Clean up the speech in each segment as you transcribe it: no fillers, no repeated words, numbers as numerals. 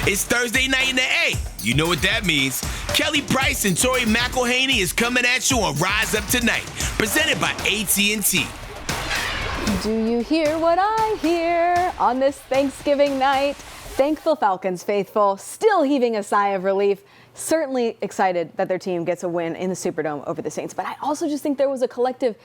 It's Thursday night in the A. You know what that means. Kelly Price and Tori McElhaney is coming at you on Rise Up Tonight, presented by AT&T. Do you hear what I hear on this Thanksgiving night? Thankful Falcons faithful, still heaving a sigh of relief. Certainly excited that their team gets a win in the Superdome over the Saints. But I also just think there was a collective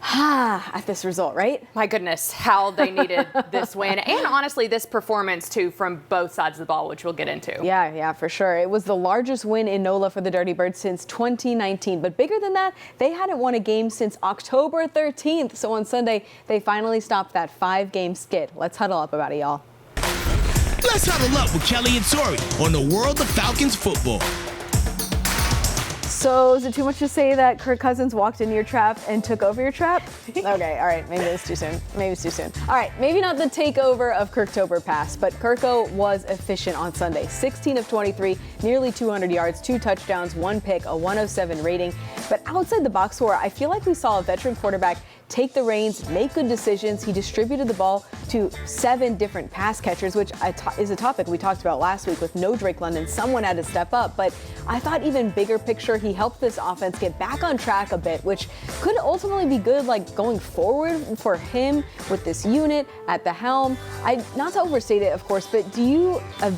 at this result, right? My goodness, how they needed this win. And honestly, this performance, too, from both sides of the ball, which we'll get into. Yeah, for sure. It was the largest win in NOLA for the Dirty Birds since 2019. But bigger than that, they hadn't won a game since October 13th. So on Sunday, they finally stopped that 5-game skid. Let's huddle up about it, y'all. Let's huddle up with Kelly and Tori on the world of Falcons football. So is it too much to say that Kirk Cousins walked into your trap and took over your trap? Okay, all right, maybe it's too soon. All right, maybe not the takeover of Kirktober pass, but Kirko was efficient on Sunday. 16 of 23, nearly 200 yards, 2 touchdowns, 1 pick, a 107 rating. But outside the box score, I feel like we saw a veteran quarterback take the reins, make good decisions. He distributed the ball to 7 different pass catchers, which is a topic we talked about last week with no Drake London. Someone had to step up. But I thought even bigger picture, he helped this offense get back on track a bit, which could ultimately be good, like going forward for him with this unit at the helm. Not to overstate it, of course, but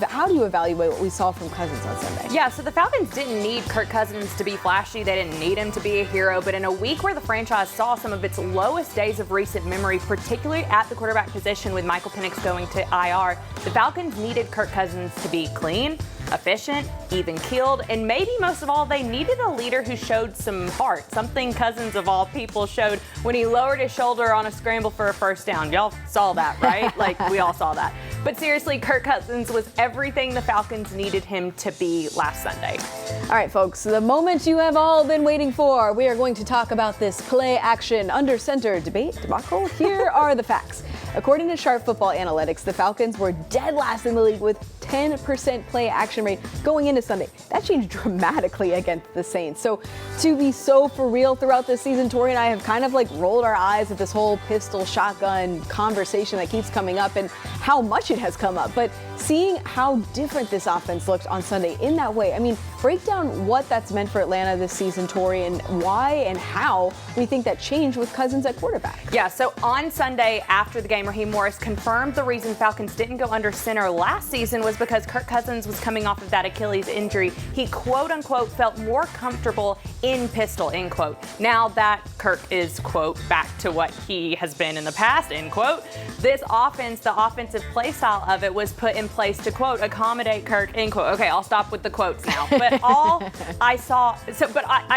how do you evaluate what we saw from Cousins on Sunday? Yeah, so the Falcons didn't need Kirk Cousins to be flashy. They didn't need him to be a hero. But in a week where the franchise saw some of its lowest days of recent memory, particularly at the quarterback position with Michael Penix going to IR, the Falcons needed Kirk Cousins to be clean, efficient, even-keeled, and maybe most of all, they needed a leader who showed some heart, something Cousins of all people showed when he lowered his shoulder on a scramble for a first down. Y'all saw that, right? Like, we all saw that. But seriously, Kirk Cousins was everything the Falcons needed him to be last Sunday. All right, folks, the moment you have all been waiting for. We are going to talk about this play-action under-center debate debacle. Here are the facts. According to Sharp Football Analytics, the Falcons were dead last in the league with 10% play-action rate going into Sunday. That changed dramatically against the Saints. So to be so for real throughout this season, Tori and I have kind of like rolled our eyes at this whole pistol shotgun conversation that keeps coming up and how much it has come up. But seeing how different this offense looked on Sunday in that way, I mean, break down what that's meant for Atlanta this season, Tori, and why and how we think that changed with Cousins at quarterback. Yeah, so on Sunday after the game, Raheem Morris confirmed the reason Falcons didn't go under center last season was because Kirk Cousins was coming off of that Achilles injury. He, quote unquote, felt more comfortable in pistol, end quote. Now that Kirk is, quote, back to what he has been in the past, end quote, this offense, the offensive play style of it was put in place to, quote, accommodate Kirk, end quote. Okay, I'll stop with the quotes now. But I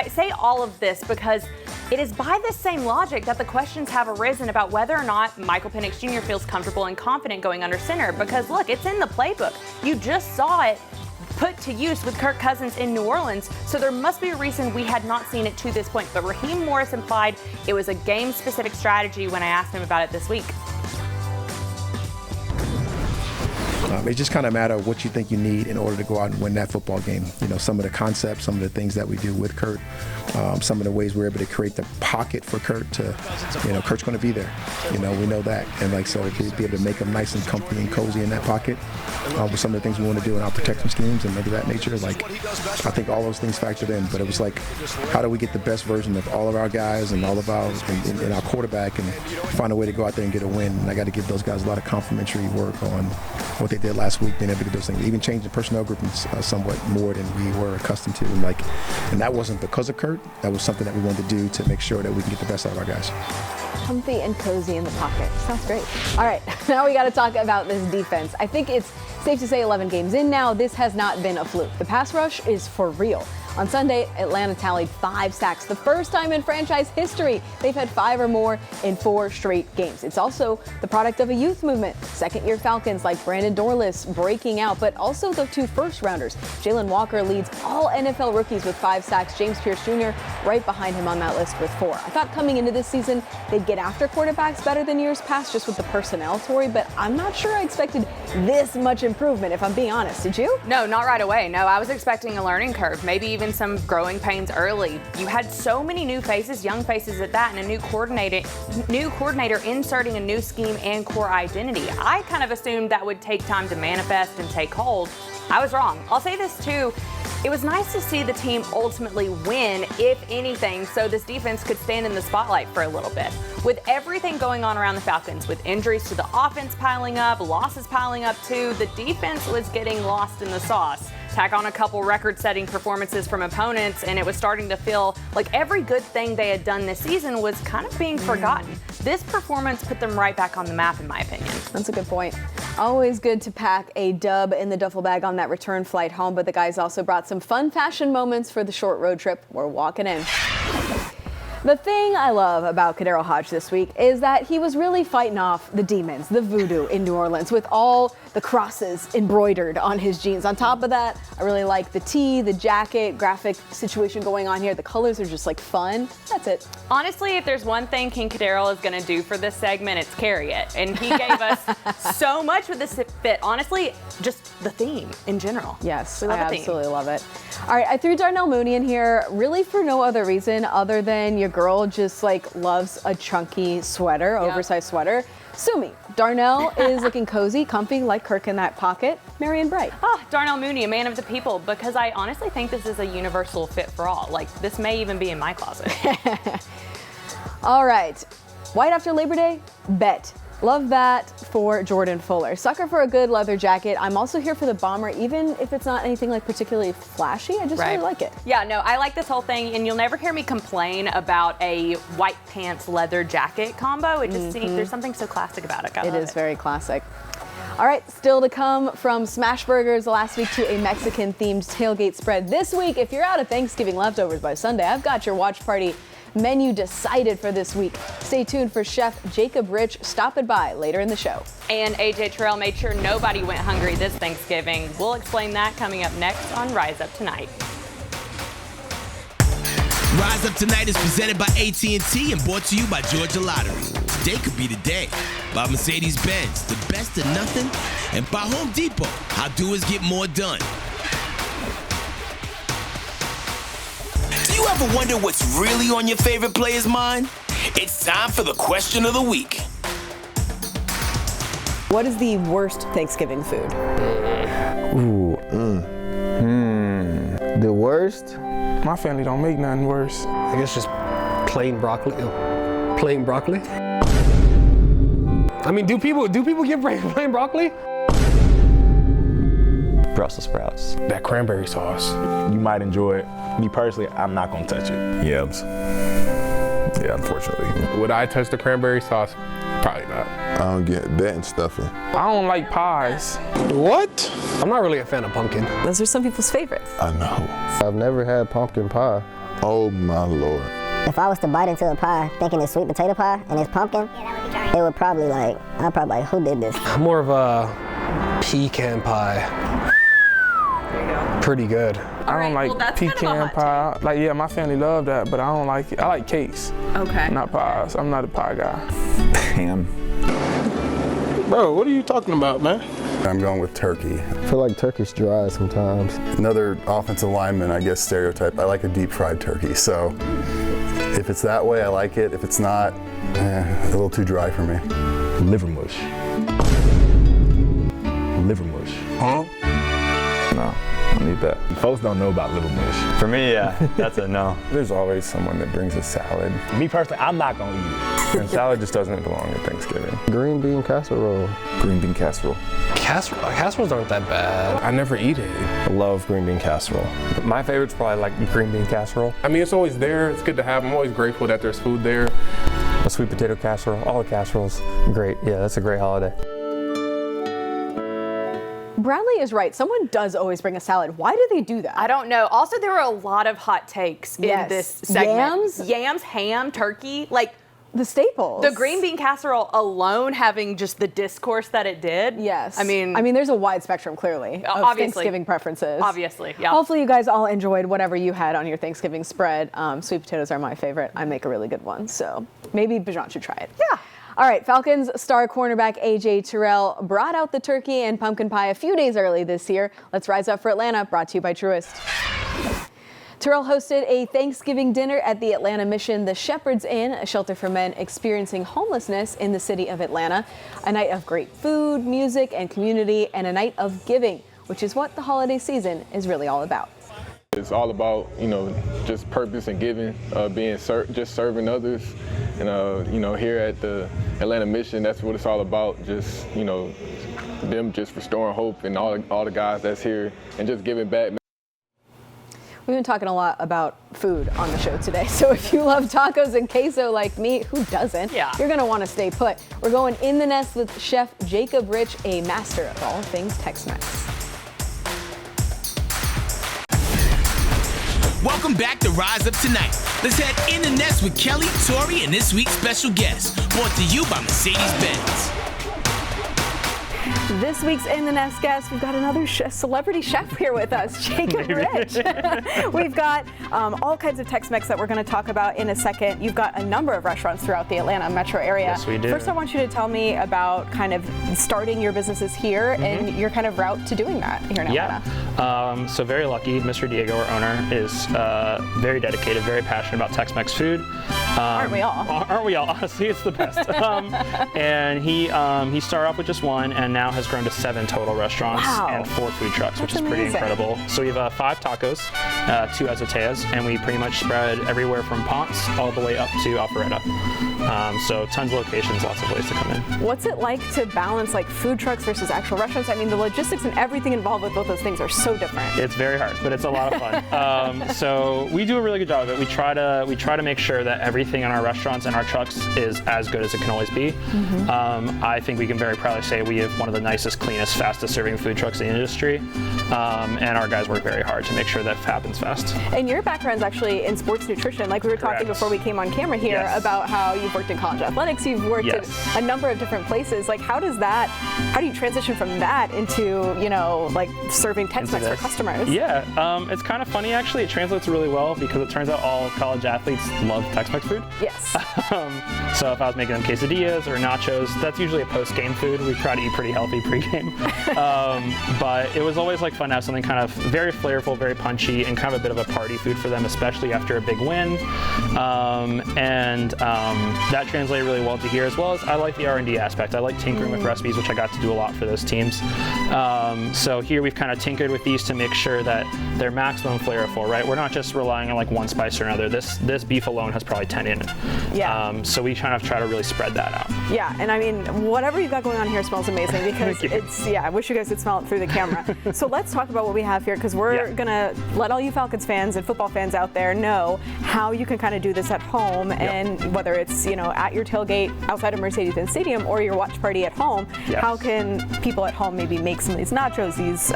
say all of this because it is by this same logic that the questions have arisen about whether or not Michael Penix Jr. feels comfortable and confident going under center. Because look, it's in the playbook. You just saw it put to use with Kirk Cousins in New Orleans, so there must be a reason we had not seen it to this point. But Raheem Morris implied it was a game-specific strategy when I asked him about it this week. It just kind of matter what you think you need in order to go out and win that football game. You know, some of the concepts, some of the things that we do with Kirk, some of the ways we're able to create the pocket for Kirk to, Kirk's going to be there. We know that. And so be able to make him nice and comfy and cozy in that pocket with some of the things we want to do in our protection schemes and things of that nature. I think all those things factored in, but it was like, how do we get the best version of all of our guys and all of and our quarterback and find a way to go out there and get a win. And I got to give those guys a lot of complimentary work on what they did last week, being able to do those things, even changing personnel groupings somewhat more than we were accustomed to. And that wasn't because of Kirk. That was something that we wanted to do to make sure that we can get the best out of our guys. Comfy and cozy in the pocket. Sounds great. All right, now we got to talk about this defense. I think it's safe to say 11 games in now, this has not been a fluke. The pass rush is for real. On Sunday, Atlanta tallied 5 sacks, the first time in franchise history. They've had 5 or more in 4 straight games. It's also the product of a youth movement. Second-year Falcons like Brandon Dorless breaking out, but also the 2 first-rounders. Jalen Walker leads all NFL rookies with 5 sacks. James Pierce Jr. right behind him on that list with 4. I thought coming into this season, they'd get after quarterbacks better than years past just with the personnel, Tori, but I'm not sure I expected this much improvement, if I'm being honest. Did you? No, not right away. No, I was expecting a learning curve, maybe even some growing pains early. You had so many new faces, young faces at that, and a new coordinator inserting a new scheme and core identity. I kind of assumed that would take time to manifest and take hold. I was wrong. I'll say this too. It was nice to see the team ultimately win, if anything, so this defense could stand in the spotlight for a little bit. With everything going on around the Falcons, with injuries to the offense piling up, losses piling up too, the defense was getting lost in the sauce. Tack on a couple record-setting performances from opponents, and it was starting to feel like every good thing they had done this season was kind of being forgotten. This performance put them right back on the map, in my opinion. That's a good point. Always good to pack a dub in the duffel bag on that return flight home, but the guys also brought some fun fashion moments for the short road trip we're walking in. The thing I love about Kadero Hodge this week is that he was really fighting off the demons, the voodoo in New Orleans, with all the crosses embroidered on his jeans. On top of that, I really like the tee, the jacket, graphic situation going on here. The colors are just like fun. That's it. Honestly, if there's one thing King Kadero is going to do for this segment, it's carry it. And he gave us so much with this fit. Honestly, just the theme in general. Yes, we love I the theme. absolutely love it. All right, I threw Darnell Mooney in here really for no other reason other than your girl just like loves a chunky sweater, oversized sweater. Sue me. Darnell is looking cozy, comfy, like Kirk in that pocket. Merry and bright. Darnell Mooney, a man of the people, because I honestly think this is a universal fit for all. Like, this may even be in my closet. All right. White after Labor Day? Bet. Love that for Jordan Fuller. Sucker for a good leather jacket. I'm also here for the bomber, even if it's not anything like particularly flashy. I just really like it. Yeah, no, I like this whole thing, and you'll never hear me complain about a white pants leather jacket combo. It just seems there's something so classic about it. It is very classic. All right, still to come from Smash Burgers last week to a Mexican-themed tailgate spread this week. If you're out of Thanksgiving leftovers by Sunday, I've got your watch party menu decided for this week. Stay tuned for Chef Jacob Rich stopping by later in the show. And AJ Terrell made sure nobody went hungry this Thanksgiving. We'll explain that coming up next on Rise Up Tonight. Rise Up Tonight is presented by AT&T and brought to you by Georgia Lottery. Today could be the day. By Mercedes-Benz, the best of nothing. And by Home Depot, how doers get more done. Do you ever wonder what's really on your favorite player's mind? It's time for the question of the week. What is the worst Thanksgiving food? The worst? My family don't make nothing worse. I guess just plain broccoli. Plain broccoli? I mean, do people get plain broccoli? Brussels sprouts. That cranberry sauce. You might enjoy it. Me personally, I'm not gonna touch it. Yams. Yeah, unfortunately. Would I touch the cranberry sauce? Probably not. I don't get that and stuffing. I don't like pies. What? I'm not really a fan of pumpkin. Those are some people's favorites. I know. I've never had pumpkin pie. Oh my Lord. If I was to bite into a pie thinking it's sweet potato pie and it's pumpkin, it would probably I'd probably like, who did this? I'm more of a pecan pie. Pretty good. I don't like pecan pie. Like, yeah, my family love that, but I don't like it. I like cakes. Okay. Not pies. I'm not a pie guy. Ham. Bro, what are you talking about, man? I'm going with turkey. I feel like turkey's dry sometimes. Another offensive lineman, I guess, stereotype. I like a deep fried turkey, so if it's that way, I like it. If it's not, a little too dry for me. Liver mush. Liver mush. Huh? No, I don't need that. Folks don't know about liver mush. For me, yeah, that's a no. There's always someone that brings a salad. Me personally, I'm not gonna eat it. And salad just doesn't belong at Thanksgiving. Green bean casserole. Green bean casserole. Casseroles aren't that bad. I never eat it. I love green bean casserole. My favorite's probably like green bean casserole. I mean, it's always there. It's good to have. I'm always grateful that there's food there. A sweet potato casserole, all the casseroles, great. Yeah, that's a great holiday. Bradley is right. Someone does always bring a salad. Why do they do that? I don't know. Also, there were a lot of hot takes in this segment. Yams, ham, turkey, like the staples. The green bean casserole alone having just the discourse that it did. Yes. I mean, there's a wide spectrum clearly of obviously. Thanksgiving preferences. Obviously, yeah. Hopefully you guys all enjoyed whatever you had on your Thanksgiving spread. Sweet potatoes are my favorite. I make a really good one, so maybe Bajan should try it. Yeah. All right, Falcons star cornerback AJ Terrell brought out the turkey and pumpkin pie a few days early this year. Let's rise up for Atlanta, brought to you by Truist. Terrell hosted a Thanksgiving dinner at the Atlanta Mission, the Shepherd's Inn, a shelter for men experiencing homelessness in the city of Atlanta. A night of great food, music, and community, and a night of giving. which is what the holiday season is really all about. It's all about, just purpose and giving, just serving others. And, here at the Atlanta Mission, that's what it's all about. Just, them just restoring hope and all the guys that's here and just giving back. We've been talking a lot about food on the show today, so if you love tacos and queso like me, who doesn't? Yeah. You're going to want to stay put. We're going in the nest with Chef Jacob Rich, a master of all things Tex-Mex. Welcome back to Rise Up Tonight. Let's head in the nest with Kelly, Tori, and this week's special guest, brought to you by Mercedes-Benz. This week's In the Nest guest, we've got another celebrity chef here with us, Jacob Rich. We've got all kinds of Tex-Mex that we're going to talk about in a second. You've got a number of restaurants throughout the Atlanta metro area. Yes, we do. First, I want you to tell me about kind of starting your businesses here and your kind of route to doing that here in Atlanta. Yeah, so very lucky. Mr. Diego, our owner, is very dedicated, very passionate about Tex-Mex food. Aren't we all? Aren't we all? Honestly, it's the best. And he started off with just one and now has grown to 7 total restaurants and 4 food trucks, which is pretty incredible. So we have 5 tacos, 2 azoteas, and we pretty much spread everywhere from Ponce all the way up to Alpharetta. So tons of locations, lots of ways to come in. What's it like to balance like food trucks versus actual restaurants? I mean, the logistics and everything involved with both those things are so different. It's very hard, but it's a lot of fun. So we do a really good job of it. We try to make sure that everything in our restaurants and our trucks is as good as it can always be. I think we can very proudly say we have one of the nicest, cleanest, fastest serving food trucks in the industry. And our guys work very hard to make sure that happens fast. And your background's actually in sports nutrition. Like we were talking before we came on camera here about how you've worked in college athletics, you've worked in a number of different places. Like how do you transition from that into, like serving Tex-Mex for customers? Yeah, it's kind of funny actually. It translates really well because it turns out all college athletes love Tex-Mex food. Yes. So if I was making them quesadillas or nachos, that's usually a post-game food. We try to eat pretty healthy pre-game. But it was always like fun to have something kind of very flavorful, very punchy, and kind of a bit of a party food for them, especially after a big win. That translated really well to here, as well as I like the R&D aspect. I like tinkering with recipes, which I got to do a lot for those teams. So here we've kind of tinkered with these to make sure that they're maximum flavorful, right? We're not just relying on like one spice or another. This beef alone has probably 10 in it. Yeah. So we kind of try to really spread that out. Yeah, and I mean, whatever you've got going on here smells amazing because I wish you guys could smell it through the camera. So let's talk about what we have here because we're gonna let all you Falcons fans and football fans out there know how you can kind of do this at home and whether it's, at your tailgate outside of Mercedes-Benz Stadium or your watch party at home, how can people at home maybe make some of these nachos, these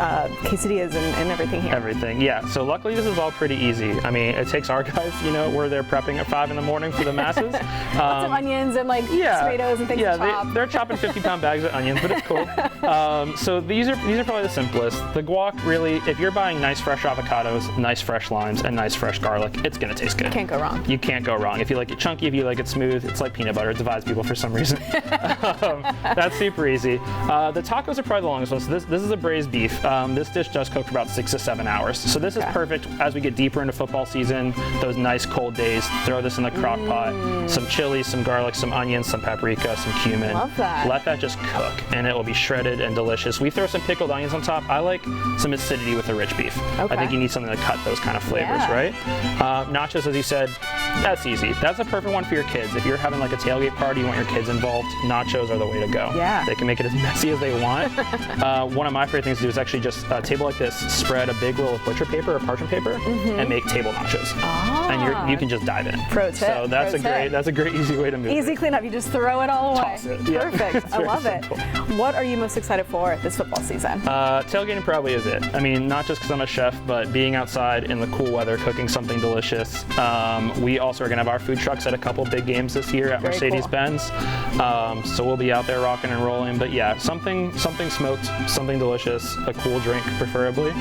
quesadillas and everything here? Everything, yeah. So luckily this is all pretty easy. I mean, it takes our guys, we're there prepping at 5 in the morning for the masses. Lots of onions and like tomatoes and things to chop. They're chopping 50-pound bags of onions, but it's cool. So these are probably the simplest. The guac, really, if you're buying nice fresh avocados, nice fresh limes, and nice fresh garlic, it's gonna taste good. Can't go wrong. You can't go wrong. If you like it chunky, if you like it smooth, it's like peanut butter. It divides people for some reason. That's super easy. The tacos are probably the longest one. So this is a braised beef. This dish does cook for about 6 to 7 hours. So this is perfect as we get deeper into football season, those nice cold days. Throw this in the crock pot, some chili, some garlic, some onions, some paprika, some cumin. Love that. Let that just cook and it will be shredded and delicious. We throw some pickled onions on top. I like some acidity with the rich beef. I think you need something to cut those kind of flavors, right? Nachos, as you said, that's easy. That's a perfect one for your kids. If you're having like a tailgate party, you want your kids involved, nachos are the way to go. Yeah. They can make it as messy as they want. One of my favorite things to do is actually just a table like this, spread a big roll of butcher paper or parchment paper, and make table nachos. And you can just dive in. Pro tip. So that's a great easy way to move Easy cleanup. You just throw it all away. Toss it. Perfect. I love it. What are you most excited for this football season? Tailgating probably is it. I mean, not just because I'm a chef, but being outside in the cool weather, cooking something delicious. We also are going to have our food trucks at a couple big games this year at Mercedes-Benz. So we'll be out there rocking and rolling. But yeah, something smoked, something delicious, a cool drink preferably,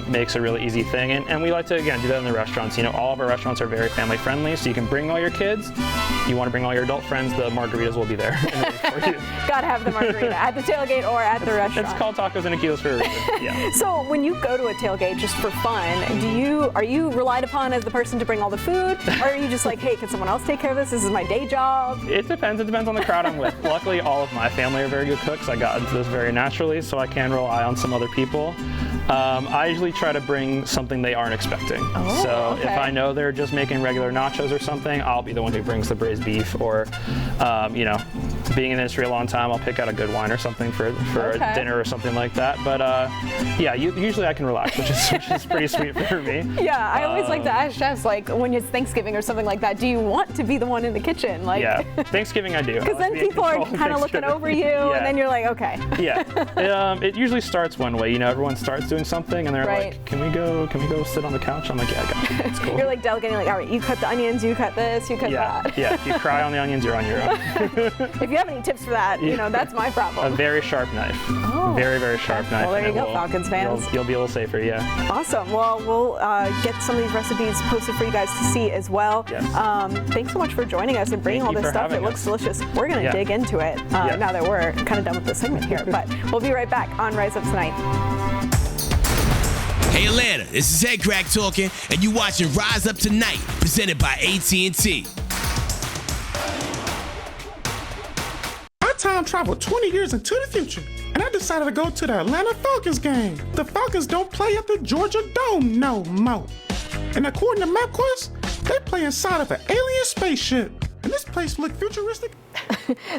makes a really easy thing. And we like to, again, do that in the restaurants. All of our restaurants are very family friendly, so you can bring all your kids. You want to bring all your adult friends, the margaritas will be there for you. Gotta have the margaritas. arena, at the tailgate or at the restaurant. It's called Tacos and Aquiles for a reason. Yeah. So when you go to a tailgate just for fun, are you relied upon as the person to bring all the food, or are you just like, hey, can someone else take care of this? This is my day job. It depends. It depends on the crowd I'm with. Luckily, all of my family are very good cooks. I got into this very naturally, so I can rely on some other people. I usually try to bring something they aren't expecting. So if I know they're just making regular nachos or something, I'll be the one who brings the braised beef, or, being in the industry a long time, I'll pick out a good wine or something for a dinner or something like that. But yeah, usually I can relax, which is pretty sweet for me. Yeah, I always like to ask chefs, like when it's Thanksgiving or something like that, do you want to be the one in the kitchen? Like, yeah, Thanksgiving I do. Because then people are kind of looking over you, and then you're like, okay. Yeah, it usually starts one way. Everyone starts doing something, and they're like, can we go sit on the couch? I'm like, yeah, I got you. It's cool. You're like delegating, like, all right, you cut the onions, you cut this, you cut that. Yeah, if you cry on the onions, you're on your own. If you have any tips for that, that's my problem. A very sharp knife. Oh. Very, very sharp knife. Well, there you go, Falcons fans. You'll be a little safer, yeah. Awesome. Well, we'll get some of these recipes posted for you guys to see as well. Yes. Thanks so much for joining us and bringing all this stuff. It looks delicious. We're going to dig into it now that we're kind of done with the segment here. But we'll be right back on Rise Up Tonight. Hey Atlanta, this is Head Crack talking, and you watching Rise Up Tonight, presented by AT&T. I time traveled 20 years into the future, and I decided to go to the Atlanta Falcons game. The Falcons don't play at the Georgia Dome no more. And according to MapQuest, they play inside of an alien spaceship. And this place look futuristic.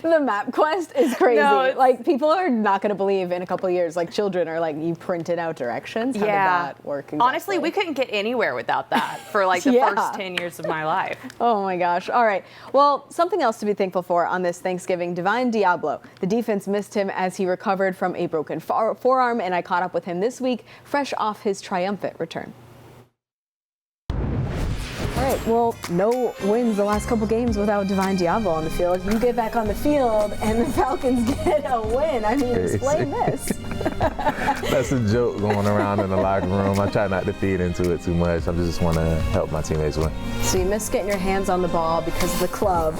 The map quest is crazy. No, like, people are not going to believe in a couple of years, like, children are like, you printed out directions. How did that work exactly? Honestly, we couldn't get anywhere without that for like the first 10 years of my life. Oh my gosh. All right. Well, something else to be thankful for on this Thanksgiving, Divine Diablo. The defense missed him as he recovered from a broken forearm, and I caught up with him this week, fresh off his triumphant return. All right, well, no wins the last couple games without Divine Diablo on the field. You get back on the field, and the Falcons get a win. I mean, explain this. That's a joke going around in the locker room. I try not to feed into it too much. I just want to help my teammates win. So you missed getting your hands on the ball because of the club.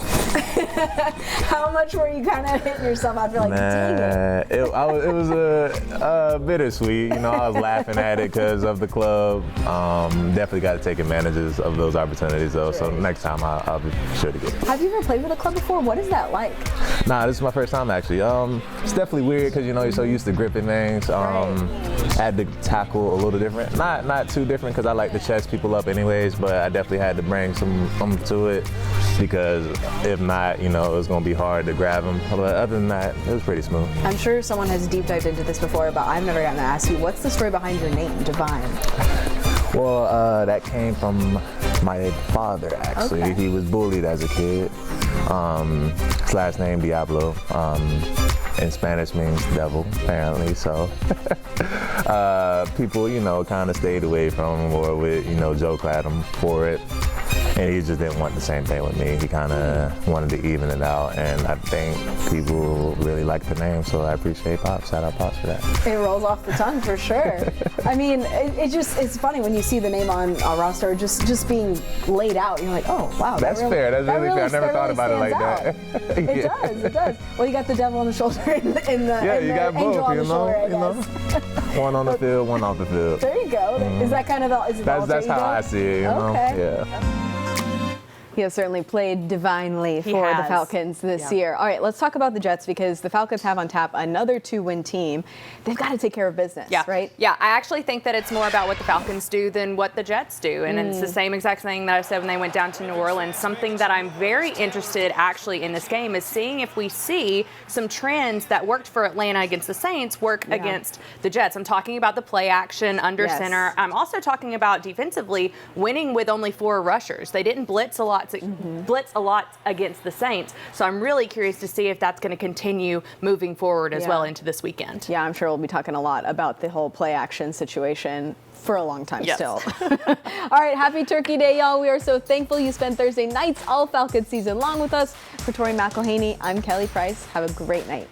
How much were you kind of hitting yourself after, like, dang it? It was bittersweet. I was laughing at it because of the club. Definitely got to take advantages of those opportunities, though. So next time I'll be sure to get it. Have you ever played with a club before? What is that like? Nah, this is my first time actually. It's definitely weird because you're so used to gripping things. Had to tackle a little different. Not too different because I like to chest people up anyways, but I definitely had to bring some to it because if not, it was going to be hard to grab them. But other than that, it was pretty smooth. I'm sure someone has deep dived into this before, but I've never gotten to ask you, what's the story behind your name, Divine? Well, that came from my father, actually. Okay. He was bullied as a kid. His last name, Diablo, in Spanish means devil, apparently. So people, kind of stayed away from him or would, joke at him for it. And he just didn't want the same thing with me. He kind of wanted to even it out, and I think people really like the name, so I appreciate Pops. Shout out Pops for that. It rolls off the tongue for sure. I mean, it's funny when you see the name on a roster just being laid out. You're like, oh wow, that's fair. That's really fair. I never thought about it like that. It does. Well, you got the devil on the shoulder and the you got both. One on the field, one off the field. There you go. Is that kind of that's how I see it. Yeah. He has certainly played divinely for the Falcons this year. All right, let's talk about the Jets because the Falcons have on tap another 2-win team. They've got to take care of business, right? Yeah, I actually think that it's more about what the Falcons do than what the Jets do. And it's the same exact thing that I said when they went down to New Orleans. Something that I'm very interested actually in this game is seeing if we see some trends that worked for Atlanta against the Saints work against the Jets. I'm talking about the play action under center. I'm also talking about defensively winning with only 4 rushers. They didn't blitz a lot against the Saints. So I'm really curious to see if that's going to continue moving forward as well into this weekend. Yeah, I'm sure we'll be talking a lot about the whole play action situation for a long time still. All right, happy Turkey Day, y'all. We are so thankful you spent Thursday nights all Falcons season long with us. For Tori McElhaney, I'm Kelly Price. Have a great night.